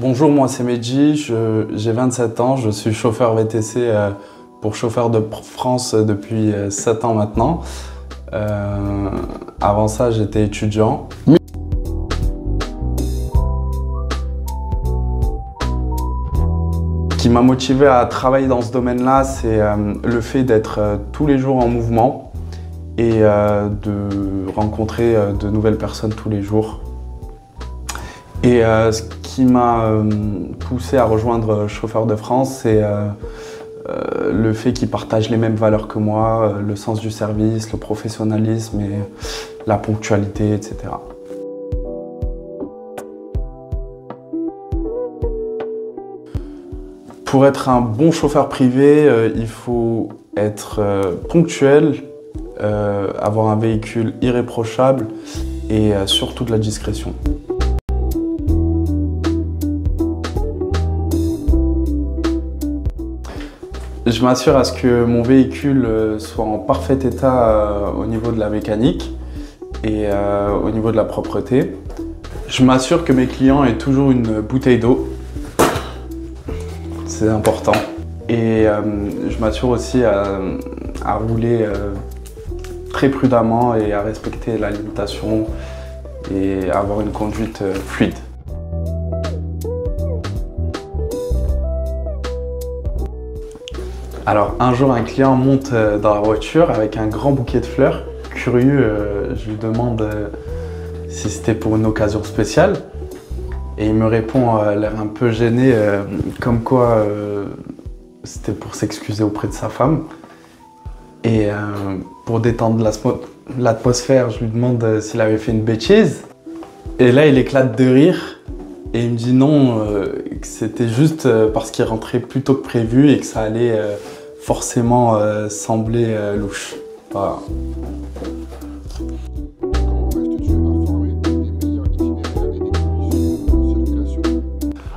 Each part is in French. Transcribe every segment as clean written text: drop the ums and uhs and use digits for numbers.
Bonjour, moi c'est Medji, j'ai 27 ans, je suis chauffeur VTC pour Chauffeurs de France depuis 7 ans maintenant. Avant ça, j'étais étudiant. Ce qui m'a motivé à travailler dans ce domaine-là, c'est le fait d'être tous les jours en mouvement et de rencontrer de nouvelles personnes tous les jours. Et ce qui m'a poussé à rejoindre Chauffeurs de France, c'est le fait qu'ils partagent les mêmes valeurs que moi, le sens du service, le professionnalisme et la ponctualité, etc. Pour être un bon chauffeur privé, il faut être ponctuel, avoir un véhicule irréprochable et surtout de la discrétion. Je m'assure à ce que mon véhicule soit en parfait état au niveau de la mécanique et au niveau de la propreté. Je m'assure que mes clients aient toujours une bouteille d'eau. C'est important. Et je m'assure aussi à rouler très prudemment et à respecter la limitation et avoir une conduite fluide. Alors un jour, un client monte dans la voiture avec un grand bouquet de fleurs. Curieux, je lui demande si c'était pour une occasion spéciale. Et il me répond, l'air un peu gêné, comme quoi c'était pour s'excuser auprès de sa femme. Et pour détendre l'atmosphère, je lui demande s'il avait fait une bêtise. Et là, il éclate de rire. Et il me dit non, que c'était juste parce qu'il rentrait plus tôt que prévu et que ça allait forcément sembler louche. Voilà.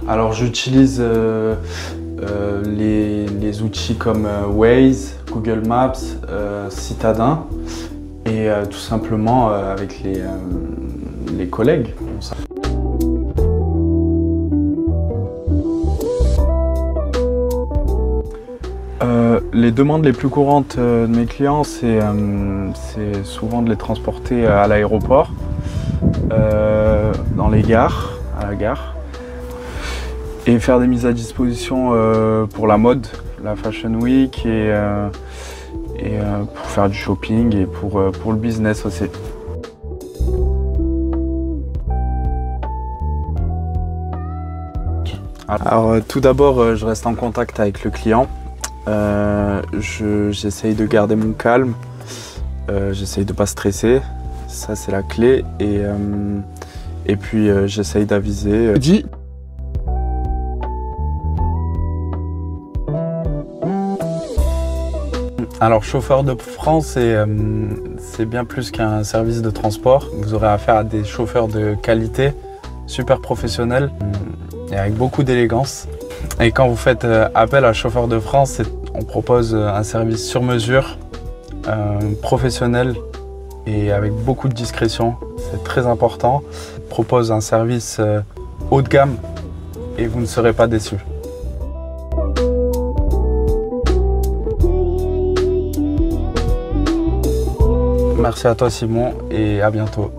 Alors j'utilise les outils comme Waze, Google Maps, Citadin et tout simplement avec les collègues. Les demandes les plus courantes de mes clients, c'est souvent de les transporter à l'aéroport, dans les gares, à la gare, et faire des mises à disposition pour la mode, la Fashion Week, et pour faire du shopping et pour le business aussi. Alors tout d'abord, je reste en contact avec le client. J'essaye de garder mon calme, j'essaye de ne pas stresser, ça c'est la clé, et puis j'essaye d'aviser. Alors Chauffeurs de France, c'est bien plus qu'un service de transport. Vous aurez affaire à des chauffeurs de qualité, super professionnels et avec beaucoup d'élégance. Et quand vous faites appel à Chauffeurs de France, on propose un service sur mesure, professionnel et avec beaucoup de discrétion. C'est très important. On propose un service haut de gamme et vous ne serez pas déçus. Merci à toi Simon et à bientôt.